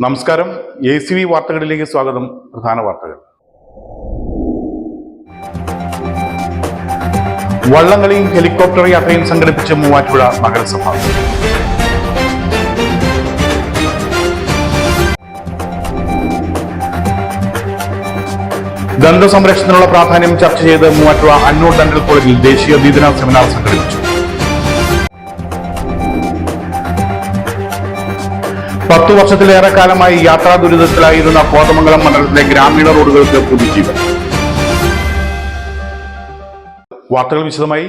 നമസ്കാരം. ACV വാർത്തകളിലേക്ക് സ്വാഗതം. പ്രധാന വാർത്തകൾ. വള്ളംകളിയും ഹെലികോപ്റ്റർ യാത്രയും സംഘടിപ്പിച്ച മൂവാറ്റുപുഴ നഗരസഭ. ദന്ത സംരക്ഷണത്തിനുള്ള പ്രാധാന്യം ചർച്ച ചെയ്ത് മൂവാറ്റുപുഴ അന്നൂർ ഡെന്റൽ കോളേജിൽ ദേശീയ ദ്വിദിന സെമിനാർ സംഘടിപ്പിച്ചു. 10 വർഷത്തിലേറെ കാലമായി യാത്രാ ദുരിതത്തിലായിരുന്ന കോതമംഗലം മണ്ഡലത്തിലെ ഗ്രാമീണ റോഡുകൾക്ക് പുതുജീവൻ. വാർത്തകൾ വിശദമായി.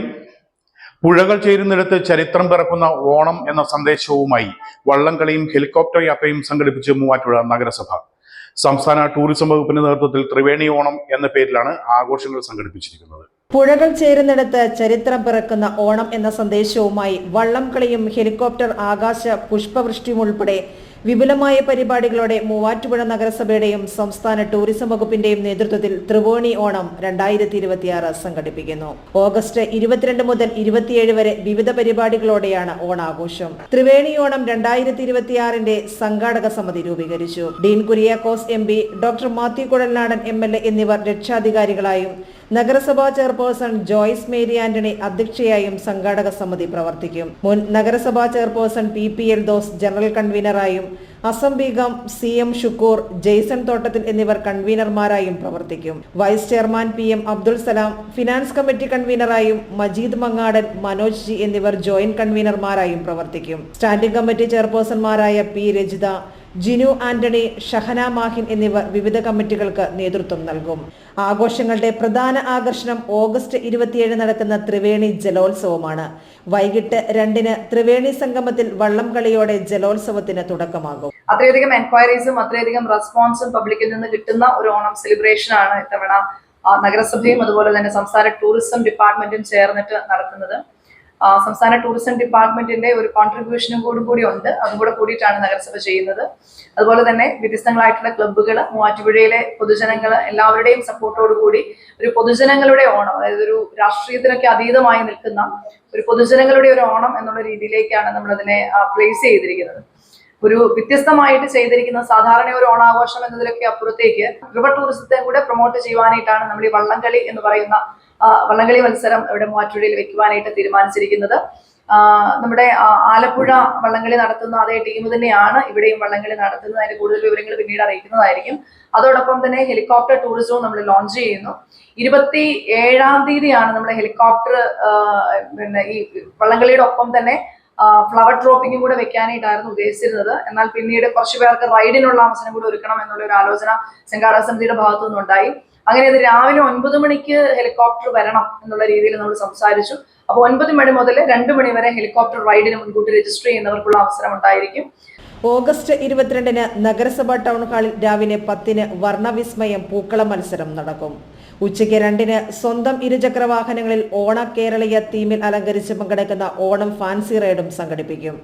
പുഴകൾ ചേരുന്നിടത്ത് ചരിത്രം പിറക്കുന്ന ഓണം എന്ന സന്ദേശവുമായി വള്ളംകളിയും ഹെലികോപ്റ്റർ യാത്രയും സംഘടിപ്പിച്ച് മൂവാറ്റുപുഴ നഗരസഭ. സംസ്ഥാന ടൂറിസം വകുപ്പിന്റെ നേതൃത്വത്തിൽ ത്രിവേണി ഓണം എന്ന പേരിലാണ് ആഘോഷങ്ങൾ സംഘടിപ്പിച്ചിരിക്കുന്നത്. പുഴകൾ ചേരുന്നിടത്ത് ചരിത്രം പിറക്കുന്ന ഓണം എന്ന സന്ദേശവുമായി വള്ളംകളിയും ഹെലികോപ്റ്റർ ആകാശ പുഷ്പവൃഷ്ടിയും ഉൾപ്പെടെ വിപുലമായ പരിപാടികളോടെ മൂവാറ്റുപുഴ നഗരസഭയുടെയും സംസ്ഥാന ടൂറിസം വകുപ്പിന്റെയും നേതൃത്വത്തിൽ ത്രിവേണി ഓണം 2026 സംഘടിപ്പിക്കുന്നു. ഓഗസ്റ്റ് 22 മുതൽ 27 വരെ വിവിധ പരിപാടികളോടെയാണ് ഓണാഘോഷം. ത്രിവേണി ഓണം 2026ന്റെ സംഘാടക സമിതി രൂപീകരിച്ചു. Dean Kuriakose MP, doctor Mathew Kuzhalnadan MLA എന്നിവർ രക്ഷാധികാരികളായും നഗരസഭാ ചെയർപേഴ്സൺ ജോയ്സ് മേരി ആന്റണി അധ്യക്ഷയായും സംഘാടക സമിതി പ്രവർത്തിക്കും. മുൻ നഗരസഭാ ചെയർപേഴ്സൺ PPL ദോസ് ജനറൽ കൺവീനറായും അസംബീഗം CM ഷുക്കൂർ, ജെയ്സൺ തോട്ടത്തിൽ എന്നിവർ കൺവീനർമാരായും പ്രവർത്തിക്കും. Vice chairman PM Abdul Salam, finance committee കൺവീനറായും മജീദ് മങ്ങാടൻ, മനോജ് G എന്നിവർ ജോയിന്റ് കൺവീനർമാരായും പ്രവർത്തിക്കും. സ്റ്റാൻഡിംഗ് കമ്മിറ്റി ചെയർപേഴ്സൺമാരായ P രജിത, ജിനു ആന്റണി, ഷഹന മാഹിൻ എന്നിവർ വിവിധ കമ്മിറ്റികൾക്ക് നേതൃത്വം നൽകും. ആഘോഷങ്ങളുടെ പ്രധാന ആകർഷണം ഓഗസ്റ്റ് 27 നടക്കുന്ന ത്രിവേണി ജലോത്സവമാണ്. വൈകിട്ട് 2-ന് ത്രിവേണി സംഗമത്തിൽ വള്ളംകളിയോടെ ജലോത്സവത്തിന് തുടക്കമാകും. അത്രയധികം എൻക്വയറീസും അത്രയധികം റെസ്പോൺസും പബ്ലിക്കിൽ നിന്ന് കിട്ടുന്ന ഒരു ഓണം സെലിബ്രേഷൻ ആണ് ഇത്തവണ നഗരസഭയും അതുപോലെ തന്നെ സംസ്ഥാന ടൂറിസം ഡിപ്പാർട്ട്മെന്റും ചേർന്നിട്ട് നടത്തുന്നത്. സംസ്ഥാന ടൂറിസം ഡിപ്പാർട്ട്മെന്റിന്റെ ഒരു കോൺട്രിബ്യൂഷനും കൂടി ഉണ്ട്. അതും കൂടെ കൂടിയിട്ടാണ് നഗരസഭ ചെയ്യുന്നത്. അതുപോലെ തന്നെ വ്യത്യസ്തങ്ങളായിട്ടുള്ള ക്ലബ്ബുകൾ, മൂവാറ്റുപുഴയിലെ പൊതുജനങ്ങൾ എല്ലാവരുടെയും സപ്പോർട്ടോടുകൂടി ഒരു പൊതുജനങ്ങളുടെ ഓണം, അതായത് ഒരു രാഷ്ട്രീയത്തിനൊക്കെ അതീതമായി നിൽക്കുന്ന ഒരു പൊതുജനങ്ങളുടെ ഒരു ഓണം എന്നുള്ള രീതിയിലേക്കാണ് നമ്മൾ അതിനെ പ്ലേസ് ചെയ്തിരിക്കുന്നത്. ഒരു വ്യത്യസ്തമായിട്ട് ചെയ്തിരിക്കുന്ന സാധാരണ ഒരു ഓണാഘോഷം എന്നതിലൊക്കെ അപ്പുറത്തേക്ക് റിവർ ടൂറിസത്തെ കൂടെ പ്രൊമോട്ട് ചെയ്യുവാനായിട്ടാണ് നമ്മൾ ഈ വള്ളംകളി എന്ന് പറയുന്ന വള്ളംകളി മത്സരം ഇവിടെ മൂവാറ്റുപുഴയിൽ വെക്കുവാനായിട്ട് തീരുമാനിച്ചിരിക്കുന്നത്. നമ്മുടെ ആലപ്പുഴ വള്ളംകളി നടത്തുന്ന അതേ ടീം തന്നെയാണ് ഇവിടെയും വള്ളംകളി നടത്തുന്നത്. അതിന്റെ കൂടുതൽ വിവരങ്ങൾ പിന്നീട് അറിയിക്കുന്നതായിരിക്കും. അതോടൊപ്പം തന്നെ ഹെലികോപ്റ്റർ ടൂറിസവും നമ്മൾ ലോഞ്ച് ചെയ്യുന്നു. 27-ാം തീയതിയാണ് നമ്മൾ ഹെലികോപ്റ്റർ ഈ വള്ളംകളിയുടെ ഒപ്പം തന്നെ ഫ്ലവർ ഡ്രോപ്പിംഗും കൂടെ വെക്കാനായിട്ടായിരുന്നു ഉദ്ദേശിച്ചിരുന്നത്. എന്നാൽ പിന്നീട് കുറച്ചു പേർക്ക് റൈഡിനുള്ള അവസരം കൂടെ ഒരുക്കണം എന്നുള്ള ഒരു ആലോചന സംഘാടക സമിതിയുടെ ഭാഗത്തു നിന്നുണ്ടായി. അങ്ങനെ അത് രാവിലെ 9 മണിക്ക് ഹെലികോപ്റ്റർ വരണം എന്നുള്ള രീതിയിൽ നമ്മൾ സംസാരിച്ചു. അപ്പോൾ 9 മണി മുതൽ 2 മണി വരെ ഹെലികോപ്റ്റർ റൈഡിന് മുൻകൂട്ടി രജിസ്റ്റർ ചെയ്യുന്നവർക്കുള്ള അവസരം ഉണ്ടായിരിക്കും. ഓഗസ്റ്റ് 22-ന് നഗരസഭാ ടൗൺ ഹാളിൽ രാവിലെ 10-ന് വർണ്ണവിസ്മയം പൂക്കള മത്സരം നടക്കും. ഉച്ചയ്ക്ക് 2-ന് സ്വന്തം ഇരുചക്ര വാഹനങ്ങളിൽ ഓണ കേരളീയ തീമിൽ അലങ്കരിച്ച് പങ്കെടുക്കുന്ന ഓണം ഫാൻസി റൈഡും സംഘടിപ്പിക്കും.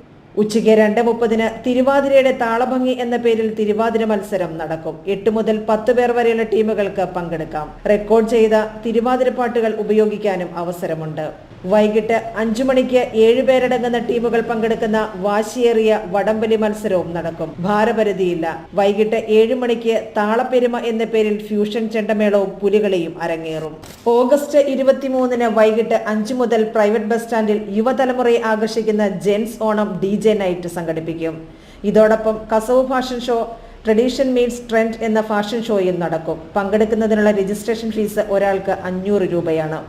ഉച്ചയ്ക്ക് 2:30-ന് തിരുവാതിരയുടെ താളഭംഗി എന്ന പേരിൽ തിരുവാതിര മത്സരം നടക്കും. 8 മുതൽ 10 പേർ വരെയുള്ള ടീമുകൾക്ക് പങ്കെടുക്കാം. റെക്കോർഡ് ചെയ്ത തിരുവാതിര പാട്ടുകൾ ഉപയോഗിക്കാനും അവസരമുണ്ട്. വൈകിട്ട് 5 മണിക്ക് 7 പേരടങ്ങുന്ന ടീമുകൾ പങ്കെടുക്കുന്ന വാശിയേറിയ വടംവലി മത്സരവും നടക്കും. ഭാരപരിധിയില്ല. വൈകിട്ട് 7 മണിക്ക് താളപ്പെരുമ എന്ന പേരിൽ ഫ്യൂഷൻ ചെണ്ടമേളവും പുലികളിയും അരങ്ങേറും. ഓഗസ്റ്റ് 23-ന് വൈകിട്ട് 5 മുതൽ പ്രൈവറ്റ് ബസ് സ്റ്റാൻഡിൽ യുവതലമുറയെ ആകർഷിക്കുന്ന ജെൻസ് ഓണം DJ നൈറ്റ് സംഘടിപ്പിക്കും. ഇതോടൊപ്പം കസവ് fashion show, tradition meats trend എന്ന ഫാഷൻ ഷോയും നടക്കും. പങ്കെടുക്കുന്നതിനുള്ള രജിസ്ട്രേഷൻ ഫീസ് ഒരാൾക്ക് 500 രൂപയാണ്.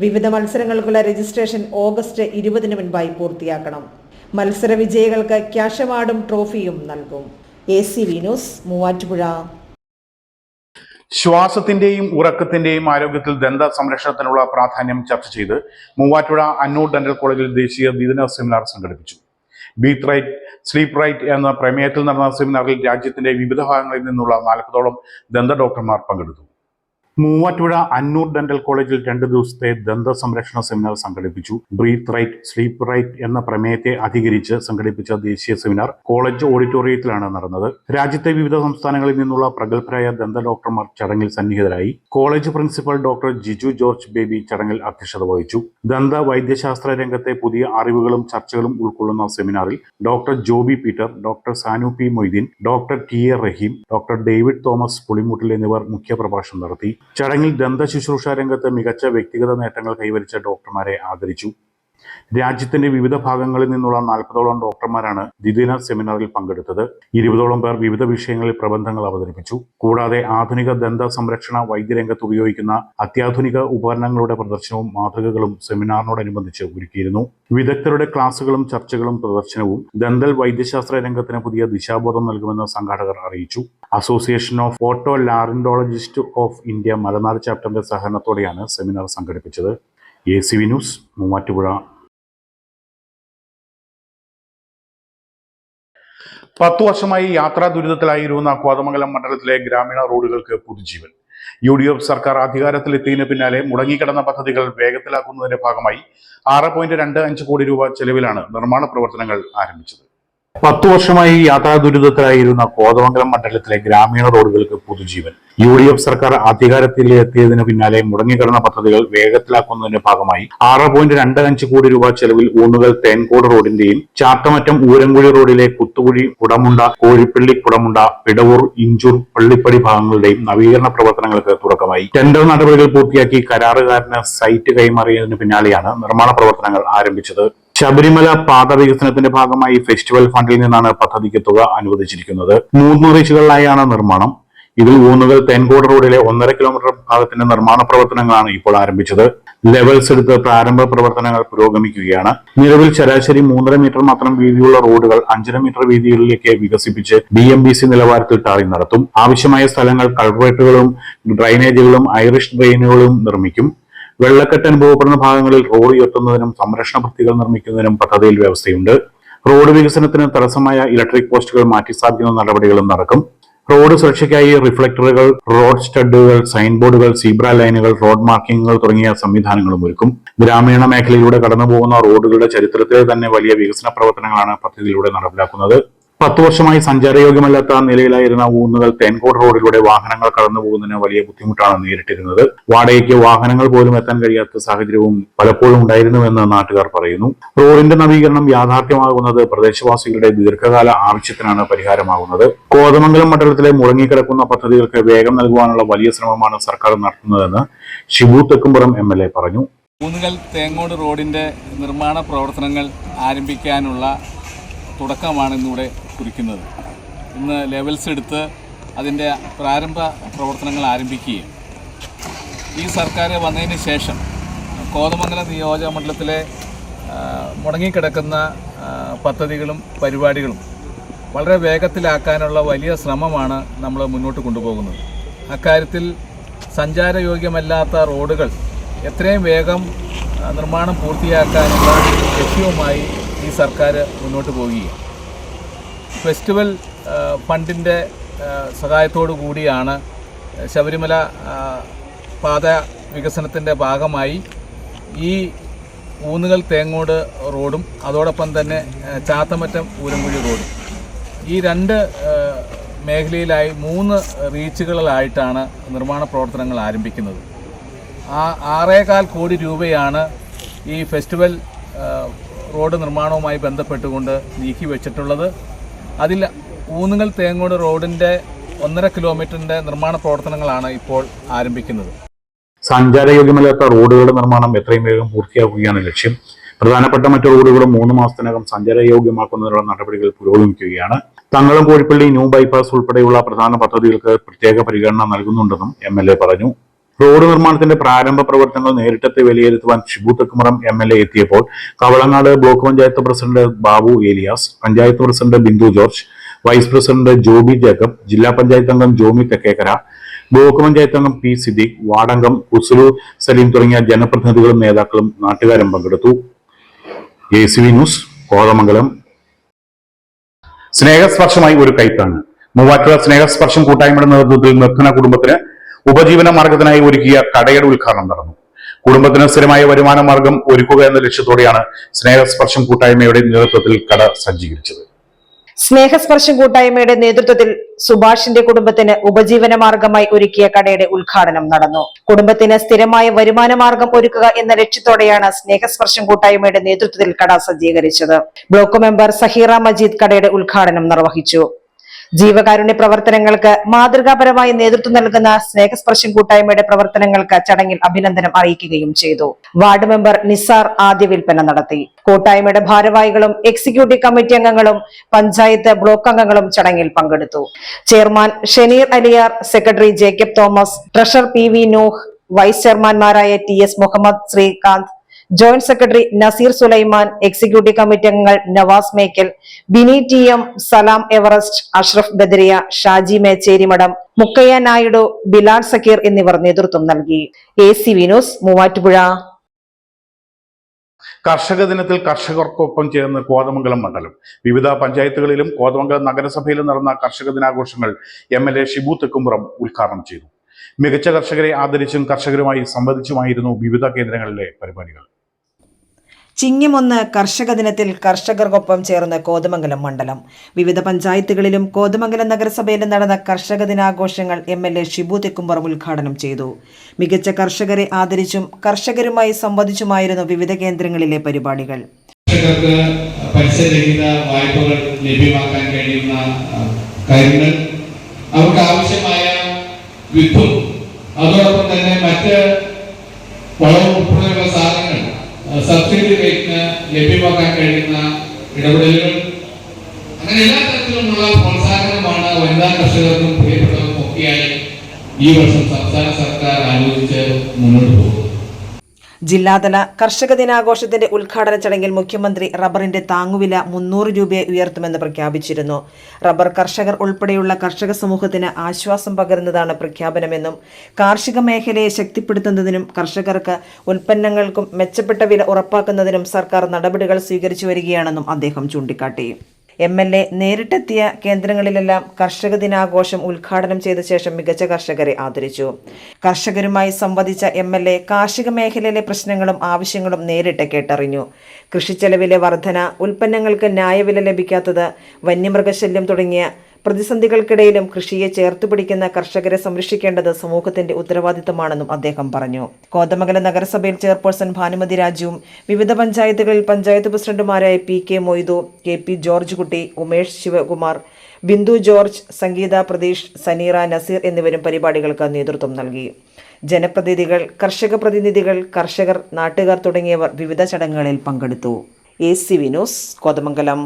വിവിധ മത്സരങ്ങൾക്കുള്ള രജിസ്ട്രേഷൻ ഓഗസ്റ്റ് 20-ന് മുൻപായി പൂർത്തിയാക്കണം. മത്സര വിജയികൾക്ക് ക്യാഷ് അവാർഡും ട്രോഫിയും നൽകും. ACV news, Muvattupuzha. ശ്വാസത്തിന്റെയും ഉറക്കത്തിന്റെയും ആരോഗ്യത്തിൽ ദന്ത സംരക്ഷണത്തിനുള്ള പ്രാധാന്യം ചർച്ച ചെയ്ത് മൂവാറ്റുപുഴ അന്നൂർ ഡെന്റൽ കോളേജിൽ ദേശീയ ദ്വിദിന സെമിനാർ സംഘടിപ്പിച്ചു. ബീത്ത് റൈറ്റ്, സ്ലീപ്പ് റൈറ്റ് എന്ന പ്രമേയത്തിൽ നടന്ന സെമിനാറിൽ രാജ്യത്തിന്റെ വിവിധ ഭാഗങ്ങളിൽ നിന്നുള്ള 40ഓളം ദന്ത ഡോക്ടർമാർ പങ്കെടുത്തു. മൂവാറ്റുപുഴ അന്നൂർ ഡെന്റൽ കോളേജിൽ 2 ദിവസത്തെ ദന്ത സംരക്ഷണ സെമിനാർ സംഘടിപ്പിച്ചു. ബ്രീത്ത് റൈറ്റ് സ്ലീപ്പ് റൈറ്റ് എന്ന പ്രമേയത്തെ അധികരിച്ച് സംഘടിപ്പിച്ച ദേശീയ സെമിനാർ കോളേജ് ഓഡിറ്റോറിയത്തിലാണ് നടന്നത്. രാജ്യത്തെ വിവിധ സംസ്ഥാനങ്ങളിൽ നിന്നുള്ള പ്രഗത്ഭരായ ദന്ത ഡോക്ടർമാർ ചടങ്ങിൽ സന്നിഹിതരായി. College principal doctor Jiju George Baby ചടങ്ങിൽ അധ്യക്ഷത വഹിച്ചു. ദന്ത വൈദ്യശാസ്ത്ര രംഗത്തെ പുതിയ അറിവുകളും ചർച്ചകളും ഉൾക്കൊള്ളുന്ന സെമിനാറിൽ doctor Joby Peter, doctor Sanu P Moideen, doctor T A Raheem, doctor David Thomas Pulimuttil എന്നിവർ മുഖ്യപ്രഭാഷണം നടത്തി. ചടങ്ങിൽ ദന്ത ശുശ്രൂഷ രംഗത്ത് മികച്ച വ്യക്തിഗത നേട്ടങ്ങൾ കൈവരിച്ച ഡോക്ടർമാരെ ആദരിച്ചു. രാജ്യത്തിന്റെ വിവിധ ഭാഗങ്ങളിൽ നിന്നുള്ള 40ഓളം ഡോക്ടർമാരാണ് ദ്വിദിന സെമിനാറിൽ പങ്കെടുത്തത്. 20ഓളം പേർ വിവിധ വിഷയങ്ങളിൽ പ്രബന്ധങ്ങൾ അവതരിപ്പിച്ചു. കൂടാതെ ആധുനിക ദന്ത സംരക്ഷണ വൈദ്യരംഗത്ത് ഉപയോഗിക്കുന്ന അത്യാധുനിക ഉപകരണങ്ങളുടെ പ്രദർശനവും മാതൃകകളും സെമിനാറിനോടനുബന്ധിച്ച് ഒരുക്കിയിരുന്നു. വിദഗ്ധരുടെ ക്ലാസുകളും ചർച്ചകളും പ്രദർശനവും ദന്തൽ വൈദ്യശാസ്ത്ര രംഗത്തിന് പുതിയ ദിശാബോധം നൽകുമെന്ന് സംഘാടകർ അറിയിച്ചു. Association of otolaryngologist of India Malanad ചാപ്റ്ററിന്റെ സഹകരണത്തോടെയാണ് സെമിനാർ സംഘടിപ്പിച്ചത്. ACV news, Muvattupuzha. 10 വർഷമായി യാത്രാ ദുരിതത്തിലായിരുന്ന കോതമംഗലം മണ്ഡലത്തിലെ ഗ്രാമീണ റോഡുകൾക്ക് പുതുജീവൻ. UDF സർക്കാർ അധികാരത്തിലെത്തിയതിനു പിന്നാലെ മുടങ്ങിക്കിടന്ന പദ്ധതികൾ വേഗത്തിലാക്കുന്നതിന്റെ ഭാഗമായി 6.25 കോടി രൂപ ചെലവിലാണ് നിർമ്മാണ പ്രവർത്തനങ്ങൾ ആരംഭിച്ചത്. 10 വർഷമായി യാത്രാ ദുരിതത്തിലായിരുന്ന കോതമംഗലം മണ്ഡലത്തിലെ ഗ്രാമീണ റോഡുകൾക്ക് പുതുജീവൻ. UDF സർക്കാർ അധികാരത്തിലെത്തിയതിനു പിന്നാലെ മുടങ്ങിക്കിടന്ന പദ്ധതികൾ വേഗത്തിലാക്കുന്നതിന്റെ ഭാഗമായി 6.25 കോടി രൂപ ചെലവിൽ ഊന്നുകൽ തേൻകോട് റോഡിന്റെയും ചാത്തമറ്റം ഊരൻകുഴി റോഡിലെ കുത്തുകുഴി കുടമുണ്ട കോഴിപ്പള്ളി കുടമുണ്ട പിടവൂർ ഇഞ്ചൂർ പള്ളിപ്പടി ഭാഗങ്ങളുടെയും നവീകരണ പ്രവർത്തനങ്ങൾക്ക് തുടക്കമായി. ടെൻഡർ നടപടികൾ പൂർത്തിയാക്കി കരാറുകാരന് സൈറ്റ് കൈമാറിയതിനു പിന്നാലെയാണ് നിർമ്മാണ പ്രവർത്തനങ്ങൾ ആരംഭിച്ചത്. ശബരിമല പാത വികസനത്തിന്റെ ഭാഗമായി ഫെസ്റ്റിവൽ ഫണ്ടിൽ നിന്നാണ് പദ്ധതിക്ക് തുക അനുവദിച്ചിരിക്കുന്നത്. 3 റീച്ചുകളിലായാണ് നിർമ്മാണം. ഇതിൽ ഊന്നുകൽ തേൻകോട് റോഡിലെ 1.5 കിലോമീറ്റർ ഭാഗത്തിന്റെ നിർമ്മാണ പ്രവർത്തനങ്ങളാണ് ഇപ്പോൾ ആരംഭിച്ചത്. ലെവൽസ് എടുത്ത് പ്രാരംഭ പ്രവർത്തനങ്ങൾ പുരോഗമിക്കുകയാണ്. നിലവിൽ ശരാശരി 3.5 മീറ്റർ മാത്രം വീതിയുള്ള റോഡുകൾ 5.5 മീറ്റർ വീതികളിലേക്ക് വികസിപ്പിച്ച് BMBC നിലവാരത്തിൽ ടാറിംഗ് നടത്തും. ആവശ്യമായ സ്ഥലങ്ങൾ കൾവേർട്ടുകളും ഡ്രൈനേജുകളും ഐറിഷ് ഡ്രെയിനുകളും നിർമ്മിക്കും. വെള്ളക്കെട്ട് അനുഭവപ്പെടുന്ന ഭാഗങ്ങളിൽ റോഡ് ഉയർത്തുന്നതിനും സംരക്ഷണ ഭിത്തികൾ നിർമ്മിക്കുന്നതിനും പദ്ധതിയിൽ വ്യവസ്ഥയുണ്ട്. റോഡ് വികസനത്തിന് തടസ്സമായ ഇലക്ട്രിക് പോസ്റ്റുകൾ മാറ്റിസ്ഥാപിക്കുന്ന നടപടികളും നടക്കും. റോഡ് സുരക്ഷയ്ക്കായി റിഫ്ലക്ടറുകൾ, റോഡ് സ്റ്റഡുകൾ, സൈൻ ബോർഡുകൾ, സീബ്ര ലൈനുകൾ, റോഡ് മാർക്കിങ്ങുകൾ തുടങ്ങിയ സംവിധാനങ്ങളും ഒരുക്കും. ഗ്രാമീണ മേഖലയിലൂടെ കടന്നുപോകുന്ന റോഡുകളുടെ ചരിത്രത്തിലെ തന്നെ വലിയ വികസന പ്രവർത്തനങ്ങളാണ് പദ്ധതിയിലൂടെ നടപ്പിലാക്കുന്നത്. 10 വർഷമായി സഞ്ചാരയോഗ്യമല്ലാത്ത നിലയിലായിരുന്ന ഊന്നുകൽ തേൻകോട് റോഡിലൂടെ വാഹനങ്ങൾ കടന്നുപോകുന്നതിന് വലിയ ബുദ്ധിമുട്ടാണ് നേരിട്ടിരുന്നത്. വാടകയ്ക്ക് വാഹനങ്ങൾ പോലും എത്താൻ കഴിയാത്ത സാഹചര്യവും പലപ്പോഴും ഉണ്ടായിരുന്നുവെന്ന് നാട്ടുകാർ പറയുന്നു. റോഡിന്റെ നവീകരണം യാഥാർത്ഥ്യമാകുന്നത് പ്രദേശവാസികളുടെ ദീർഘകാല ആവശ്യത്തിനാണ് പരിഹാരമാകുന്നത്. കോതമംഗലം മണ്ഡലത്തിലെ മുടങ്ങിക്കിടക്കുന്ന പദ്ധതികൾക്ക് വേഗം നൽകുവാനുള്ള വലിയ ശ്രമമാണ് സർക്കാർ നടത്തുന്നതെന്ന് ഷിബു തെക്കുംപുറം MLA പറഞ്ഞു. ഊന്നുകൽ തേങ്ങോട് റോഡിന്റെ നിർമ്മാണ പ്രവർത്തനങ്ങൾ ആരംഭിക്കാനുള്ള തുടക്കമാണ് ഇന്നിവിടെ കുറിക്കുന്നത്. ഇന്ന് ലെവൽസ് എടുത്ത് അതിൻ്റെ പ്രാരംഭ പ്രവർത്തനങ്ങൾ ആരംഭിക്കുകയും ഈ സർക്കാർ വന്നതിന് ശേഷം കോതമംഗലം നിയോജക മണ്ഡലത്തിലെ മുടങ്ങിക്കിടക്കുന്ന പദ്ധതികളും പരിപാടികളും വളരെ വേഗത്തിലാക്കാനുള്ള വലിയ ശ്രമമാണ് നമ്മൾ മുന്നോട്ട് കൊണ്ടുപോകുന്നത്. അക്കാര്യത്തിൽ സഞ്ചാരയോഗ്യമല്ലാത്ത റോഡുകൾ എത്രയും വേഗം നിർമ്മാണം പൂർത്തിയാക്കാനുള്ള ലക്ഷ്യവുമായി ഈ സർക്കാർ മുന്നോട്ട് പോവുകയാണ്. ഫെസ്റ്റിവൽ ഫണ്ടിൻ്റെ സഹായത്തോടു കൂടിയാണ് ശബരിമല പാത വികസനത്തിൻ്റെ ഭാഗമായി ഈ ഊന്നുകൽ തേങ്ങോട് റോഡും അതോടൊപ്പം തന്നെ ചാത്തമറ്റം ഊരൻകുഴി റോഡും ഈ 2 മേഖലയിലായി 3 റീച്ചുകളിലായിട്ടാണ് നിർമ്മാണ പ്രവർത്തനങ്ങൾ ആരംഭിക്കുന്നത്. 6.25 കോടി രൂപയാണ് ഈ ഫെസ്റ്റിവൽ റോഡ് നിർമ്മാണവുമായി ബന്ധപ്പെട്ടുകൊണ്ട് നീക്കി വെച്ചിട്ടുള്ളത്. അതിൽ ഊന്നുകൽ തേങ്ങോട് റോഡിൻ്റെ 1.5 കിലോമീറ്ററിൻ്റെ നിർമ്മാണ പ്രവർത്തനങ്ങളാണ് ഇപ്പോൾ ആരംഭിക്കുന്നത്. സഞ്ചാരയോഗ്യമല്ലാത്ത റോഡുകളുടെ നിർമ്മാണം എത്രയും വേഗം പൂർത്തിയാക്കുകയാണ് ലക്ഷ്യം. പ്രധാനപ്പെട്ട മറ്റു റോഡുകളും 3 മാസത്തിനകം സഞ്ചാരയോഗ്യമാക്കുന്നതിനുള്ള നടപടികൾ പുരോഗമിക്കുകയാണ്. തങ്ങളും കോഴിപ്പള്ളി ന്യൂ ബൈപ്പാസ് ഉൾപ്പെടെയുള്ള പ്രധാന പദ്ധതികൾക്ക് പ്രത്യേക പരിഗണന നൽകുന്നുണ്ടെന്നും MLA പറഞ്ഞു. റോഡ് നിർമ്മാണത്തിന്റെ പ്രാരംഭ പ്രവർത്തനങ്ങൾ നേരിട്ടെത്തി വിലയിരുത്തുവാൻ ഷിബു തെക്കുംപുറം MLA എത്തിയപ്പോൾ Kavalangad block panchayat president Babu Elias, panchayat president Bindu George, vice president Jobi Jacob, ജില്ലാ പഞ്ചായത്ത് അംഗം ജോമി തെക്കേക്കര, ബ്ലോക്ക് പഞ്ചായത്ത് അംഗം P സിദ്ദീഖ്, വാർഡംഗം ഉസുലു സലീം തുടങ്ങിയ ജനപ്രതിനിധികളും നേതാക്കളും നാട്ടുകാരും പങ്കെടുത്തു. ACV news, Kothamangalam. സ്നേഹസ്പർശമായി ഒരു കൈത്താങ്ങ്. മൂവാറ്റുപുഴ സ്നേഹസ്പർശം കൂട്ടായ്മയുടെ നേതൃത്വത്തിൽ നിർധന കുടുംബത്തിന് ഉപജീവന മാർഗത്തിനായി ഒരുക്കിയ കടയുടെ ഉദ്ഘാടനം നടന്നു. കുടുംബത്തിന് സ്ഥിരമായ വരുമാന മാർഗം ഒരുക്കുക എന്ന ലക്ഷ്യത്തോടെയാണ് സ്നേഹസ്പർശം കൂട്ടായ്മയുടെ നേതൃത്വത്തിൽ കട സജ്ജീകരിച്ചത്. സ്നേഹസ്പർശം കൂട്ടായ്മയുടെ നേതൃത്വത്തിൽ സുഭാഷിന്റെ കുടുംബത്തിന് ഉപജീവന മാർഗമായി ഒരുക്കിയ കടയുടെ ഉദ്ഘാടനം നടന്നു. കുടുംബത്തിന് സ്ഥിരമായ വരുമാന മാർഗം ഒരുക്കുക എന്ന ലക്ഷ്യത്തോടെയാണ് സ്നേഹസ്പർശം കൂട്ടായ്മയുടെ നേതൃത്വത്തിൽ കട സജ്ജീകരിച്ചത്. ബ്ലോക്ക് മെമ്പർ സഹീറ മജീദ് കടയുടെ ഉദ്ഘാടനം നിർവഹിച്ചു. ജീവകാരുണ്യ പ്രവർത്തനങ്ങൾക്ക് മാതൃകാപരമായി നേതൃത്വം നൽകുന്ന സ്നേഹസ്പർശം കൂട്ടായ്മയുടെ പ്രവർത്തനങ്ങൾക്ക് ചടങ്ങിൽ അഭിനന്ദനം അറിയിക്കുകയും ചെയ്തു. വാർഡ് മെമ്പർ നിസാർ ആദ്യ വിൽപ്പന നടത്തി. കൂട്ടായ്മയുടെ ഭാരവാഹികളും എക്സിക്യൂട്ടീവ് കമ്മിറ്റി അംഗങ്ങളും പഞ്ചായത്ത് ബ്ലോക്ക് അംഗങ്ങളും ചടങ്ങിൽ പങ്കെടുത്തു. Chairman Shenir Aliyar, secretary Jacob Thomas, treasurer PV Nooh, vice ചെയർമാൻമാരായ TS Muhammad, Srikanth, joint secretary Naseer Sulaiman, executive committee അംഗങ്ങൾ നവാസ് മേക്കൽ, ബിനി TM, സലാം എവറസ്റ്റ്, അഷ്റഫ് ബദരിയ, ഷാജി മേച്ചേരിമഠം, മുക്കയ്യ നായിഡു, ബിലാൽ സക്കീർ എന്നിവർ നേതൃത്വം നൽകി. ACV news, Muvattupuzha. കർഷക ദിനത്തിൽ കർഷകർക്കൊപ്പം ചേർന്ന് കോതമംഗലം മണ്ഡലം വിവിധ പഞ്ചായത്തുകളിലും കോതമംഗലം നഗരസഭയിലും നടന്ന കർഷക ദിനാഘോഷങ്ങൾ MLA ഷിബു തെക്കുംപുറം ഉദ്ഘാടനം ചെയ്തു. മികച്ച കർഷകരെ ആദരിച്ചും കർഷകരുമായി സംവദിച്ചുമായിരുന്നു വിവിധ കേന്ദ്രങ്ങളിലെ പരിപാടികൾ. ചിങ്ങം 1 കർഷക ദിനത്തിൽ കർഷകർക്കൊപ്പം ചേർന്ന് കോതമംഗലം മണ്ഡലം വിവിധ പഞ്ചായത്തുകളിലും കോതമംഗലം നഗരസഭയിലും നടന്ന കർഷക ദിനാഘോഷങ്ങൾ MLA ഷിബു തെക്കുംപുറം ഉദ്ഘാടനം ചെയ്തു. മികച്ച കർഷകരെ ആദരിച്ചും കർഷകരുമായി സംവദിച്ചുമായിരുന്നു വിവിധ കേന്ദ്രങ്ങളിലെ പരിപാടികൾ. കർഷകർക്ക് പലിശരഹിത വായ്പകൾ ലഭ്യമാക്കാൻ കഴിയുന്ന കാര്യങ്ങൾ, അവർക്ക് ആവശ്യമായ വിത്തും അതോടൊപ്പം തന്നെ മറ്റ് വളവും ഉൾപ്പെടെയുള്ള സാധനങ്ങൾ സബ്സിഡി റേറ്റിന് ലഭ്യമാക്കാൻ കഴിയുന്ന ഇടപെടലുകൾ, അങ്ങനെ എല്ലാ തരത്തിലുമുള്ള പ്രോത്സാഹനമാണ് വനിതാ കർഷകർക്കും പ്രിയപ്പെട്ടവർക്കും ഒക്കെയായി ഈ വർഷം സംസ്ഥാന സർക്കാർ ആലോചിച്ച് മുന്നോട്ട് പോകും. ജില്ലാതല കർഷക ദിനാഘോഷത്തിന്റെ ഉദ്ഘാടന ചടങ്ങിൽ മുഖ്യമന്ത്രി റബ്ബറിന്റെ താങ്ങുവില 300 രൂപയെ ഉയർത്തുമെന്ന് പ്രഖ്യാപിച്ചിരുന്നു. റബ്ബർ കർഷകർ ഉൾപ്പെടെയുള്ള കർഷക സമൂഹത്തിന് ആശ്വാസം പകരുന്നതാണ് പ്രഖ്യാപനമെന്നും കാർഷിക മേഖലയെ ശക്തിപ്പെടുത്തുന്നതിനും കർഷകർക്ക് ഉൽപ്പന്നങ്ങൾക്കും മെച്ചപ്പെട്ട വില ഉറപ്പാക്കുന്നതിനും സർക്കാർ നടപടികൾ സ്വീകരിച്ചു വരികയാണെന്നും അദ്ദേഹം ചൂണ്ടിക്കാട്ടി. MLA നേരിട്ടെത്തിയ കേന്ദ്രങ്ങളിലെല്ലാം കർഷക ദിനാഘോഷം ഉദ്ഘാടനം ചെയ്ത ശേഷം മികച്ച കർഷകരെ ആദരിച്ചു. കർഷകരുമായി സംവദിച്ച MLA കാർഷിക മേഖലയിലെ പ്രശ്നങ്ങളും ആവശ്യങ്ങളും നേരിട്ട് കേട്ടറിഞ്ഞു. കൃഷിച്ചെലവിലെ വർധന, ഉൽപ്പന്നങ്ങൾക്ക് ന്യായവില ലഭിക്കാത്തത്, വന്യമൃഗശല്യം തുടങ്ങിയ പ്രതിസന്ധികൾക്കിടയിലും കൃഷിയെ ചേർത്തുപിടിക്കുന്ന കർഷകരെ സംരക്ഷിക്കേണ്ടത് സമൂഹത്തിന്റെ ഉത്തരവാദിത്തമാണെന്നും അദ്ദേഹം പറഞ്ഞു. കോതമംഗലം നഗരസഭയിൽ ചെയർപേഴ്സൺ ഭാനുമതി രാജുവും വിവിധ പഞ്ചായത്തുകളിൽ പഞ്ചായത്ത് പ്രസിഡന്റുമാരായ PK മൊയ്തു, KP ജോർജ് കുട്ടി, ഉമേഷ് ശിവകുമാർ, ബിന്ദു ജോർജ്, സംഗീത പ്രതീഷ്, സനീറ, നസീർ എന്നിവരും പരിപാടികൾക്ക് നേതൃത്വം നൽകി. ജനപ്രതിനിധികൾ, കർഷക പ്രതിനിധികൾ, കർഷകർ, നാട്ടുകാർ തുടങ്ങിയവർ വിവിധ ചടങ്ങുകളിൽ പങ്കെടുത്തു. ACV news, Kothamangalam.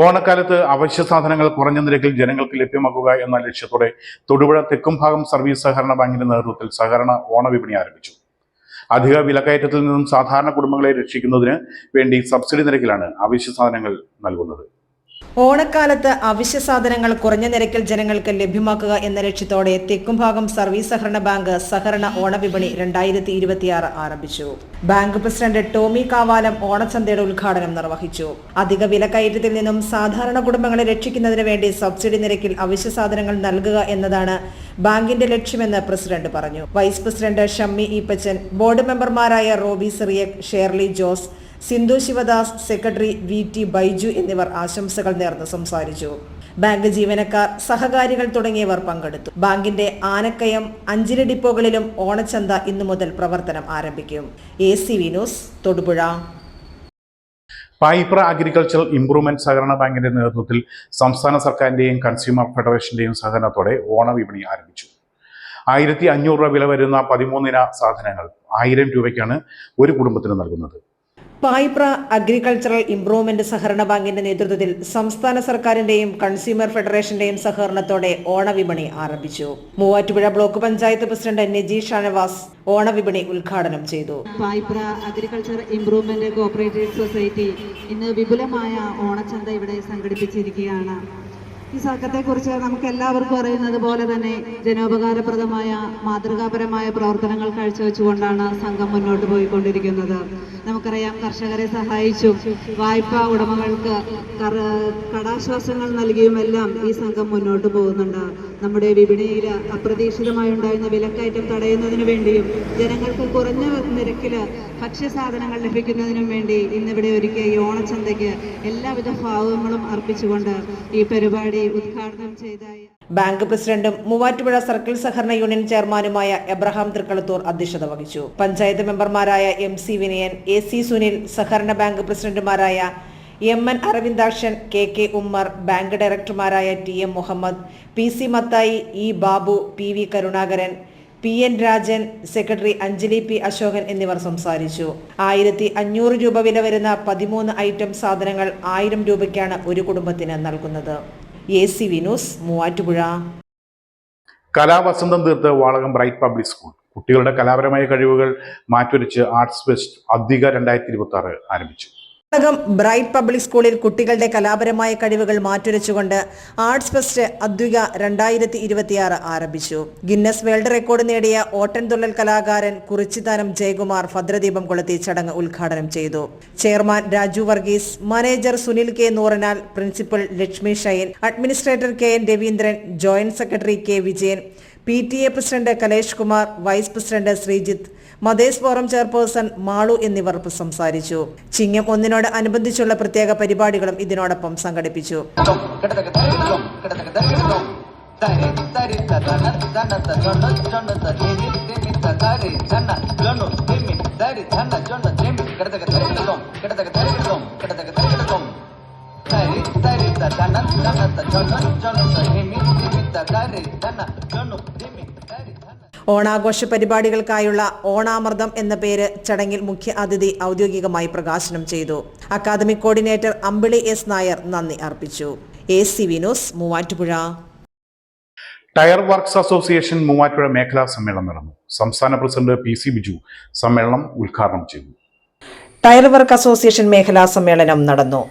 ഓണക്കാലത്ത് അവശ്യ സാധനങ്ങൾ കുറഞ്ഞ നിരക്കിൽ ജനങ്ങൾക്ക് ലഭ്യമാക്കുക എന്ന ലക്ഷ്യത്തോടെ തൊടുപുഴ തെക്കുംഭാഗം സർവീസ് സഹകരണ ബാങ്കിന്റെ നേതൃത്വത്തിൽ സഹകരണ ഓണവിപണി ആരംഭിച്ചു. അധിക വിലക്കയറ്റത്തിൽ നിന്നും സാധാരണ കുടുംബങ്ങളെ രക്ഷിക്കുന്നതിന് വേണ്ടി സബ്സിഡി നിരക്കിലാണ് അവശ്യ സാധനങ്ങൾ നൽകുന്നത്. ഓണക്കാലത്ത് അവശ്യ സാധനങ്ങൾ കുറഞ്ഞ നിരക്കിൽ ജനങ്ങൾക്ക് ലഭ്യമാക്കുക എന്ന ലക്ഷ്യത്തോടെ തെക്കുംഭാഗം സർവീസ് സഹകരണ ബാങ്ക് സഹകരണ ഓണവിപണി 2026 ആരംഭിച്ചു. ബാങ്ക് പ്രസിഡന്റ് ടോമി കാവാലം ഓണച്ചന്തയുടെ ഉദ്ഘാടനം നിർവഹിച്ചു. അധിക വിലക്കയറ്റത്തിൽ നിന്നും സാധാരണ കുടുംബങ്ങളെ രക്ഷിക്കുന്നതിന് വേണ്ടി സബ്സിഡി നിരക്കിൽ അവശ്യ സാധനങ്ങൾ നൽകുക എന്നതാണ് ബാങ്കിന്റെ ലക്ഷ്യമെന്ന് പ്രസിഡന്റ് പറഞ്ഞു. Vice president Shammi Eappachan, board മെമ്പർമാരായ റോബി സിറിയക്, ഷേർലി ജോസ്, സിന്ധു ശിവദാസ്, സെക്രട്ടറി VT ബൈജു എന്നിവർ ആശംസകൾ നേർന്ന് സംസാരിച്ചു. ബാങ്ക് ജീവനക്കാർ, സഹകാരികൾ തുടങ്ങിയവർ പങ്കെടുത്തു. ബാങ്കിന്റെ ആനക്കയം, അഞ്ചിരി ഡിപ്പോകളിലും ഓണച്ചന്ത ഇന്നു മുതൽ പ്രവർത്തനം ആരംഭിക്കും. ACV news, Thodupuzha. Payipra agricultural improvement സഹകരണ ബാങ്കിന്റെ നേതൃത്വത്തിൽ സംസ്ഥാന സർക്കാരിന്റെയും കൺസ്യൂമർ ഫെഡറേഷന്റെയും സഹകരണത്തോടെ ഓണവിപണി ആരംഭിച്ചു. 1500 രൂപ വില വരുന്ന 13 ഇന സാധനങ്ങൾ 1000 രൂപയ്ക്കാണ് ഒരു കുടുംബത്തിന് നൽകുന്നത്. പായിപ്ര അഗ്രികൾച്ചറൽ ഇംപ്രൂവ്മെന്റ് സഹകരണ ബാങ്കിന്റെ നേതൃത്വത്തിൽ സംസ്ഥാന സർക്കാരിന്റെയും കൺസ്യൂമർ ഫെഡറേഷന്റെയും സഹകരണത്തോടെ ഓണവിപണി ആരംഭിച്ചു. Muvattupuzha block panchayat president NG Shanavas ഓണവിപണി ഉദ്ഘാടനം ചെയ്തു. Payipra agriculture improvement cooperative society ഇന്ന് വിപുലമായ ഓണച്ചന്ത ഇവിടെ സംഘടിപ്പിച്ചിരിക്കുകയാണ്. ഈ സംഘത്തെക്കുറിച്ച് നമുക്ക് എല്ലാവർക്കും അറിയുന്നത് പോലെ തന്നെ ജനോപകാരപ്രദമായ മാതൃകാപരമായ പ്രവർത്തനങ്ങൾ കാഴ്ചവെച്ചുകൊണ്ടാണ് സംഘം മുന്നോട്ട് പോയിക്കൊണ്ടിരിക്കുന്നത്. നമുക്കറിയാം, കർഷകരെ സഹായിച്ചും വായ്പാ ഉടമകൾക്ക് കടാശ്വാസങ്ങൾ നൽകിയുമെല്ലാം ഈ സംഘം മുന്നോട്ട് പോകുന്നുണ്ട്. നമ്മുടെ വിപണിയിൽ അപ്രതീക്ഷിതമായി ഉണ്ടായിരുന്ന വിലക്കയറ്റം തടയുന്നതിനു വേണ്ടിയും ജനങ്ങൾക്ക് കുറഞ്ഞ നിരക്കിൽ ഭക്ഷ്യസാധനങ്ങൾ ലഭിക്കുന്നതിനും വേണ്ടി ഇന്നിവിടെ ഒരുക്കിയ ഈ ഓണച്ചന്തയ്ക്ക് എല്ലാവിധ ഭാവങ്ങളും അർപ്പിച്ചുകൊണ്ട് ഈ പരിപാടി ഉദ്ഘാടനം ചെയ്തായി ബാങ്ക് പ്രസിഡന്റും മൂവാറ്റുപുഴ സർക്കിൾ സഹകരണ യൂണിയൻ ചെയർമാനുമായ എബ്രഹാം തൃക്കളത്തൂർ അധ്യക്ഷത വഹിച്ചു. പഞ്ചായത്ത് മെമ്പർമാരായ MC വിനയൻ, AC സുനിൽ, സഹകരണ ബാങ്ക് പ്രസിഡന്റുമാരായ MN Aravindakshan, KK Ummer, bank ഡയറക്ടർമാരായ TM Muhammad, PC Mathai, E Babu, PV Karunakaran, PN Rajan, secretary Anjali P Asokan എന്നിവർ സംസാരിച്ചു. 1500 രൂപ വില വരുന്ന 13 ഐറ്റം സാധനങ്ങൾ 1000 രൂപയ്ക്കാണ് ഒരു കുടുംബത്തിന് നൽകുന്നത്. ACV news, Muvattupuzha. കലാവസന്തം തീർത്ത് വാളകം ബ്രൈറ്റ് പബ്ലിക് സ്കൂൾ കുട്ടികളുടെ കലാപരമായ കഴിവുകൾ മാറ്റുരച്ച് ആർട്സ് ഫെസ്റ്റ് അധിക 2026 ആരംഭിച്ചു. വാളകം ബ്രൈറ്റ് പബ്ലിക് സ്കൂളിൽ കുട്ടികളുടെ കലാപരമായ കഴിവുകൾ മാറ്റുരച്ചുകൊണ്ട് ആർട്സ് ഫെസ്റ്റ് അദ്വിക 2026 ആരംഭിച്ചു. ഗിന്നസ് വേൾഡ് റെക്കോർഡ് നേടിയ ഓട്ടൻതുള്ളൽ കലാകാരൻ കുറിച്ചിത്താനം ജയകുമാർ ഭദ്രദീപം കൊളുത്തി ചടങ്ങ് ഉദ്ഘാടനം ചെയ്തു. Chairman Raju Varghese, manager Sunil K Nooranal, principal Lakshmi Shine, administrator KN Raveendran, joint secretary K Vijayan, PTA president Kalesh Kumar, vice president Sreejith, mothers forum chairperson Malu എന്നിവർ സംസാരിച്ചു. ചിങ്ങം 1 അനുബന്ധിച്ചുള്ള പ്രത്യേക പരിപാടികളും ഇതിനോടൊപ്പം സംഘടിപ്പിച്ചു. ഓണാഘോഷ പരിപാടികൾക്കായുള്ള ഓണാമൃതം എന്ന പേര് ചടങ്ങിൽ മുഖ്യ അതിഥി ഔദ്യോഗികമായി പ്രകാശനം ചെയ്തു. Academic coordinator Ambili S Nair നന്ദി അർപ്പിച്ചു. ACV news, Muvattupuzha. Tyre works association Muvattupuzha മേഖലാ സമ്മേളനം നടന്നു. സംസ്ഥാന പ്രസിഡന്റ് PC ബിജു സമ്മേളനം ഉദ്ഘാടനം ചെയ്തു. ടയർ വർക്ക് അസോസിയേഷൻ മേഖലാ സമ്മേളനം നടന്നു.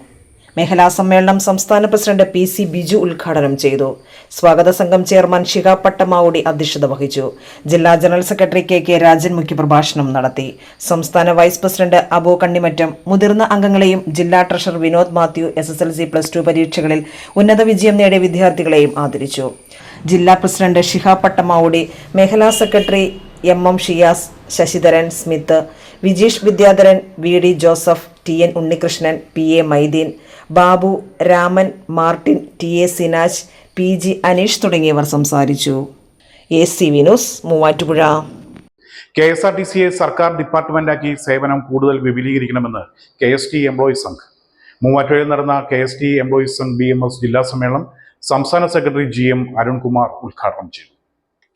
മേഖലാ സമ്മേളനം സംസ്ഥാന പ്രസിഡന്റ് PC ബിജു ഉദ്ഘാടനം ചെയ്തു. സ്വാഗത സംഘം ചെയർമാൻ ശിഹാബ് പട്ടമാവുടി അധ്യക്ഷത വഹിച്ചു. ജില്ലാ ജനറൽ സെക്രട്ടറി KK രാജൻ മുഖ്യപ്രഭാഷണം നടത്തി. സംസ്ഥാന വൈസ് പ്രസിഡന്റ് അബു കണ്ണിമറ്റം മുതിർന്ന അംഗങ്ങളെയും ജില്ലാ ട്രഷറർ വിനോദ് മാത്യു SSLC+2 പരീക്ഷകളിൽ ഉന്നത വിജയം നേടിയ വിദ്യാർത്ഥികളെയും ആദരിച്ചു. ജില്ലാ പ്രസിഡന്റ് ശിഹാബ് പട്ടമാവുടി, മേഖലാ secretary MM Shiyas, Sasidharan, Smith, Vijeesh Vidyadharan, VD Joseph, TN Unnikrishnan, PA Maideen, Babu, Raman, Martin, TA Sinaj, PG Aneesh തുടങ്ങിയവർ സംസാരിച്ചു. ACV news, Muvattupuzha. KSRTCയെ സർക്കാർ ഡിപ്പാർട്ട്മെന്റാക്കി സേവനം കൂടുതൽ വിപുലീകരിക്കണമെന്ന് KST എംപ്ലോയീസ് സംഘ്. മൂവാറ്റുപുഴയിൽ നടന്ന KST എംപ്ലോയീസ് സംഘ് BMS ജില്ലാ സമ്മേളനം സംസ്ഥാന സെക്രട്ടറി GM അരുൺകുമാർ ഉദ്ഘാടനം ചെയ്തു.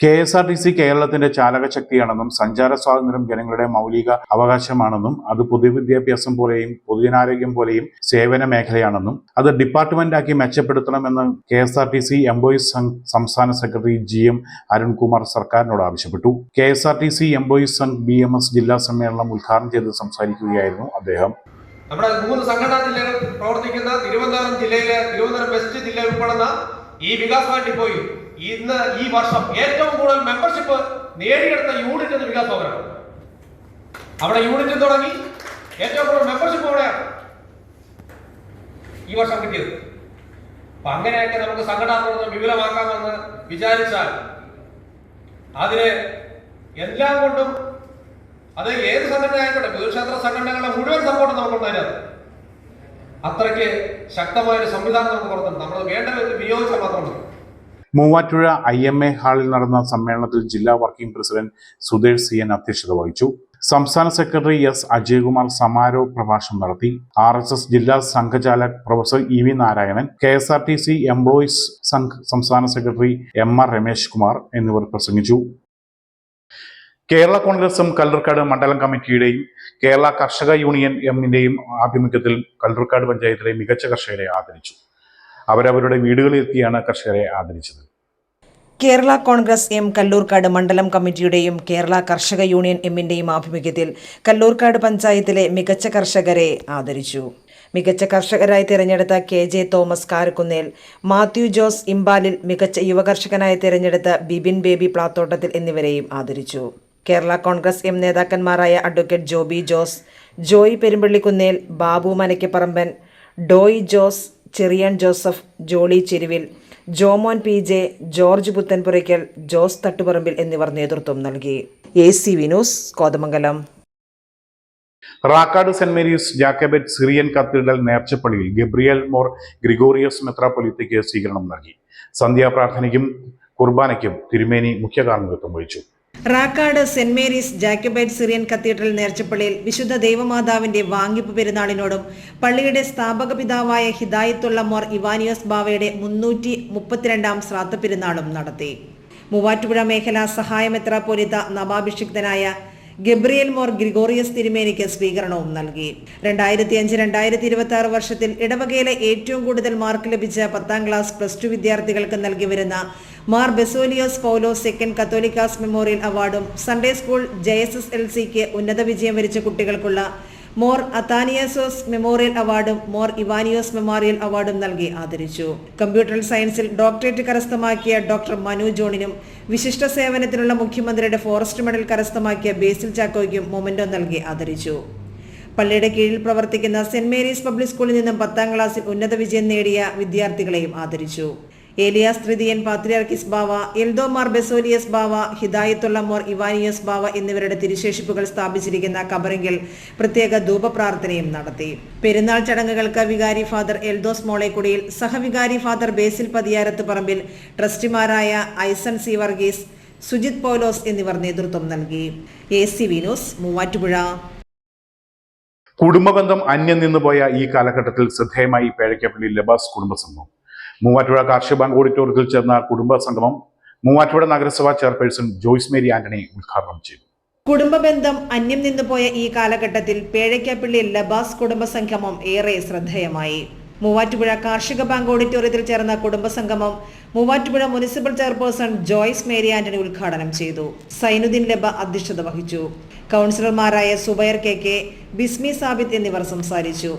KSRTC കേരളത്തിന്റെ ചാലകശക്തിയാണെന്നും സഞ്ചാര സ്വാതന്ത്ര്യം ജനങ്ങളുടെ മൗലിക അവകാശമാണെന്നും അത് പൊതുവിദ്യാഭ്യാസം പോലെയും പൊതുജനാരോഗ്യം പോലെയും സേവന മേഖലയാണെന്നും അത് ഡിപ്പാർട്ട്മെന്റാക്കി മെച്ചപ്പെടുത്തണമെന്ന് KSRTC എംപ്ലോയീസ് സംഘ് സംസ്ഥാന സെക്രട്ടറി GM അരുൺകുമാർ സർക്കാരിനോട് ആവശ്യപ്പെട്ടു. KSRTC എംപ്ലോയീസ് സംഘ് BMS ജില്ലാ സമ്മേളനം ഉദ്ഘാടനം ചെയ്ത് സംസാരിക്കുകയായിരുന്നു അദ്ദേഹം. നമ്മുടെ 3 സംഘടനാ ജില്ലകൾ പ്രവർത്തിക്കുന്ന തിരുവനന്തപുരം ജില്ലയിലെ തിരുവനന്തപുരം വെസ്റ്റ് ജില്ല ഉൾപ്പെടുന്ന ഈ വികാസ് ഡിപ്പോയിൽ ഇന്ന് ഈ വർഷം ഏറ്റവും കൂടുതൽ മെമ്പർഷിപ്പ് നേടിയെടുത്ത യൂണിറ്റ് എന്ന് വികാസ് ഭവനാണ്. അവിടെ യൂണിറ്റ് തുടങ്ങി ഏറ്റവും കൂടുതൽ മെമ്പർഷിപ്പ് അവിടെയാണ് ഈ വർഷം കിട്ടിയത്. അപ്പൊ അങ്ങനെയൊക്കെ നമുക്ക് സംഘടനാ പ്രവർത്തനം വിപുലമാക്കാമെന്ന് വിചാരിച്ചാൽ അതിന് എല്ലാം കൊണ്ടും അത് ഏത് സംഘടന ആയിക്കോട്ടെ, പൊതുക്ഷേത്ര സംഘടനകളുടെ മുഴുവൻ സപ്പോർട്ട് നമുക്കുണ്ടായിരുന്നു. അത്രയ്ക്ക് ശക്തമായൊരു സംവിധാനം നമുക്ക് പുറത്തുണ്ട്. നമ്മൾ വേണ്ടവർക്ക് വിനിയോഗിച്ചാൽ മാത്രമേ. മൂവാറ്റുപുഴ IMA ഹാളിൽ നടന്ന സമ്മേളനത്തിൽ ജില്ലാ വർക്കിംഗ് പ്രസിഡന്റ് സുധേഷ് CN അധ്യക്ഷത വഹിച്ചു. സംസ്ഥാന സെക്രട്ടറി S അജയ്കുമാർ സമാരോഹ പ്രഭാഷണം നടത്തി. RSS ജില്ലാ സംഘചാലക് professor EV Narayanan, KSRTC employees Sangh സംസ്ഥാന സെക്രട്ടറി MR രമേശ് കുമാർ എന്നിവർ പ്രസംഗിച്ചു. കേരള കോൺഗ്രസും കല്ലൂർക്കാട് മണ്ഡലം കമ്മിറ്റിയുടെയും കേരള കർഷക യൂണിയൻ എമ്മിന്റെയും ആഭിമുഖ്യത്തിൽ കല്ലൂർക്കാട് പഞ്ചായത്തിലെ മികച്ച കർഷകരെ ആദരിച്ചു. അവരവരുടെ വീടുകളിലെത്തിയാണ് കർഷകരെ ആദരിച്ചത്. കേരള കോൺഗ്രസ് M കല്ലൂർക്കാട് മണ്ഡലം കമ്മിറ്റിയുടെയും കേരള കർഷക യൂണിയൻ എമ്മിന്റെയും ആഭിമുഖ്യത്തിൽ കല്ലൂർക്കാട് പഞ്ചായത്തിലെ മികച്ച കർഷകരെ ആദരിച്ചു. മികച്ച കർഷകരായി തിരഞ്ഞെടുത്ത KJ തോമസ് കാരക്കുന്നേൽ, മാത്യു ജോസ് ഇമ്പാലിൽ, മികച്ച യുവകർഷകനായി തിരഞ്ഞെടുത്ത ബിബിൻ ബേബി പ്ലാത്തോട്ടത്തിൽ എന്നിവരെയും ആദരിച്ചു. കേരള കോൺഗ്രസ് M നേതാക്കന്മാരായ അഡ്വക്കേറ്റ് ജോബി ജോസ്, ജോയ് പെരുമ്പള്ളിക്കുന്നേൽ, ബാബു മനയ്ക്കപ്പറമ്പൻ, ഡോയ് ജോസ്, ചെറിയൻ ജോസഫ്, ജോളി ചെരുവിൽ, ജോമോൻ PJ, ജോർജ് പുത്തൻപുരയ്ക്കൽ, ജോസ് തട്ടുപറമ്പിൽ എന്നിവർ നേതൃത്വം നൽകി. ACV news, Kothamangalam. Rakkad saint Mary's Jacobite Syrian cathedral നേർച്ചപ്പള്ളിയിൽ ഗബ്രിയേൽ മോർ ഗ്രിഗോറിയസ് മെത്രാപ്പൊലീത്തയ്ക്ക് സ്വീകരണം നൽകി. സന്ധ്യാപ്രാർത്ഥനയ്ക്കും കുർബാനയ്ക്കും തിരുമേനി മുഖ്യ കാർമ്മികത്വം വഹിച്ചു. Rakkad saint Mary's Jacobite Syrian cathedral നേർച്ചപ്പള്ളിയിൽ വിശുദ്ധ ദൈവമാതാവിന്റെ വാങ്ങിപ്പ് പെരുന്നാളിനോടും പള്ളിയുടെ സ്ഥാപക പിതാവായ ഹിദായത്തുള്ള മോർ ഇവാനിയോസ് ബാവയുടെ 332 ശ്രാദ്ധ പെരുന്നാളും നടത്തി. മൂവാറ്റുപുഴ മേഖലാ സഹായ മെത്രാപ്പൊലീത്ത നവാഭിഷിക്തനായ ഗബ്രിയേൽ മോർ ഗ്രിഗോറിയസ് തിരുമേനിക്ക് സ്വീകരണവും നൽകി. 2005-2026 വർഷത്തിൽ ഇടവകയിലെ ഏറ്റവും കൂടുതൽ മാർക്ക് ലഭിച്ച 10ാം ക്ലാസ് +2 വിദ്യാർത്ഥികൾക്ക് നൽകി വരുന്ന മാർ ബെസോലിയോസ് പൗലോസ് II കത്തോലിക്കാസ് മെമ്മോറിയൽ അവാർഡും സൺഡേ സ്കൂൾ JSSLCക്ക് ഉന്നത വിജയം വരിച്ച കുട്ടികൾക്കുള്ള മോർ അത്താനിയസോസ് മെമ്മോറിയൽ അവാർഡും മോർ ഇവാനിയോസ് മെമ്മോറിയൽ അവാർഡും നൽകി ആദരിച്ചു. കമ്പ്യൂട്ടർ സയൻസിൽ ഡോക്ടറേറ്റ് കരസ്ഥമാക്കിയ ഡോക്ടർ മനു ജോണിനും വിശിഷ്ട സേവനത്തിനുള്ള മുഖ്യമന്ത്രിയുടെ ഫോറസ്റ്റ് മെഡൽ കരസ്ഥമാക്കിയ ബേസിൽ ചാക്കോയ്ക്കും മൊമെന്റോ നൽകി ആദരിച്ചു. പള്ളിയുടെ കീഴിൽ പ്രവർത്തിക്കുന്ന സെന്റ് മേരീസ് പബ്ലിക് സ്കൂളിൽ നിന്നും 10ാം ക്ലാസ്സിൽ ഉന്നത വിജയം നേടിയ വിദ്യാർത്ഥികളെയും ആദരിച്ചു. ഏലിയാസ് തൃതീയൻ പാത്രിയാർക്കിസ് ബാവ, എൽദോ മാർ ബെസോലിയസ് ബാവ, ഹിദായത്തുള്ള മോർ ഇവാനിയോസ് ബാവ എന്നിവരുടെ തിരുശേഷിപ്പുകൾ സ്ഥാപിച്ചിരിക്കുന്ന കബറിങ്കിൽ പ്രത്യേക ധൂപപ്രാർത്ഥനയും നടത്തി. പെരുന്നാൾ ചടങ്ങുകൾക്ക് വികാരി ഫാദർ എൽദോസ് മോളേക്കുടിയിൽ, സഹവികാരി ഫാദർ ബേസിൽ പതിയാരത്ത് പറമ്പിൽ, ട്രസ്റ്റിമാരായ ഐസൺ സി വർഗീസ്, സുജിത് പൗലോസ് എന്നിവർ നേതൃത്വം നൽകി. ACV news, Muvattupuzha. കുടുംബബന്ധം അന്യം നിന്നുപോയ ഈ കാലഘട്ടത്തിൽ ശ്രദ്ധേയമായി പേഴയ്ക്കപ്പള്ളി ലബാസ് കുടുംബസംഘം. മൂവാറ്റുപുഴ കാർഷിക ബാങ്ക് ഓഡിറ്റോറിയത്തിൽ ചേർന്ന കുടുംബ സംഗമം മൂവാറ്റുപുഴ നഗരസഭാ ചെയർപേഴ്സൺ ജോയ്സ് മേരി ആന്റണി ഉദ്ഘാടനം ചെയ്തു. കുടുംബബന്ധം അന്യം നിന്നുപോയ ഈ കാലഘട്ടത്തിൽ പേഴയ്ക്കപ്പള്ളി ലബാസ് കുടുംബസംഗമം ഏറെ ശ്രദ്ധേയമായി. മൂവാറ്റുപുഴ കാർഷിക ബാങ്ക് ഓഡിറ്റോറിയത്തിൽ ചേർന്ന കുടുംബസംഗമം മൂവാറ്റുപുഴ മുനിസിപ്പൽ ചെയർപേഴ്സൺ ജോയ്സ് മേരി ആന്റണി ഉദ്ഘാടനം ചെയ്തു. സൈനുദ്ദീൻ ലബ അധ്യക്ഷത വഹിച്ചു. കൗൺസിലർമാരായ സുബൈർ KK, ബിസ്മി സാബിത്ത് എന്നിവർ സംസാരിച്ചു.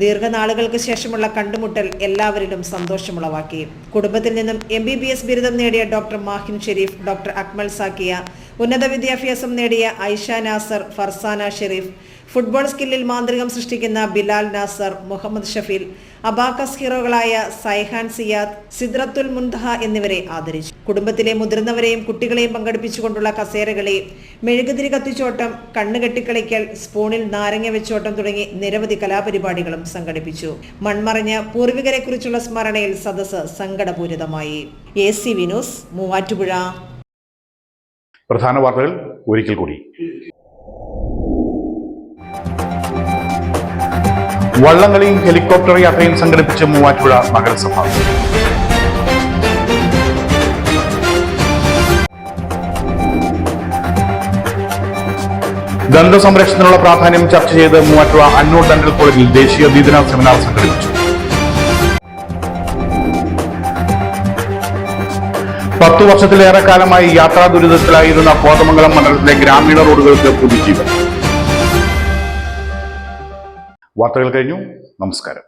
ദീർഘനാളുകൾക്ക് ശേഷമുള്ള കണ്ടുമുട്ടൽ എല്ലാവരിലും സന്തോഷമുളവാക്കി. കുടുംബത്തിൽ നിന്നും MBBS ബിരുദം നേടിയ ഡോക്ടർ മാഹിൻ ഷെരീഫ്, ഡോക്ടർ അക്മൽ സാക്കിയ, ഉന്നത വിദ്യാഭ്യാസം നേടിയ ഐഷ നാസർ, ഫർസാന ഷെരീഫ്, ഫുട്ബോൾ സ്കില്ലിൽ മാന്ത്രികം സൃഷ്ടിക്കുന്ന ബിലാൽ നാസർ, മുഹമ്മദ് ഷഫീൽ, അബാക്കസ് ഹീറോകളായ സൈഹാൻ സിയാദ്, സിദ്രത്തുൽ മുൻതഹ എന്നിവരെ ആദരിച്ചു. കുടുംബത്തിലെ മുതിർന്നവരെയും കുട്ടികളെയും പങ്കെടുപ്പിച്ചുകൊണ്ടുള്ള കസേരകളി, മെഴുകുതിരി കത്തിച്ചോട്ടം, കണ്ണുകെട്ടിക്കളിക്കൽ, സ്പൂണിൽ നാരങ്ങ വെച്ചോട്ടം തുടങ്ങി നിരവധി കലാപരിപാടികളും സംഘടിപ്പിച്ചു. മൺമറഞ്ഞ പൂർവികരെ കുറിച്ചുള്ള സ്മരണയിൽ സദസ്സ് സങ്കടപൂരിതമായി. ACV news, Muvattupuzha. പ്രധാന വാർത്തകൾ ഒരിക്കൽ കൂടി. വള്ളംകളിയും ഹെലികോപ്റ്റർ യാത്രയും സംഘടിപ്പിച്ച മൂവാറ്റുപുഴ നഗരസഭ. ദന്ത സംരക്ഷണത്തിനുള്ള പ്രാധാന്യം ചർച്ച ചെയ്ത് മൂവാറ്റുപുഴ അന്നൂർ ഡെന്റൽ കോളേജിൽ ദേശീയ ദ്വിദിന സെമിനാർ സംഘടിപ്പിച്ചു. 10 വർഷത്തിലേറെ കാലമായി യാത്രാ ദുരിതത്തിലായിരുന്ന കോതമംഗലം മണ്ഡലത്തിലെ ഗ്രാമീണ റോഡുകൾക്ക് പുതുജീവൻ. വാർത്തകൾ കഴിഞ്ഞു. നമസ്കാരം.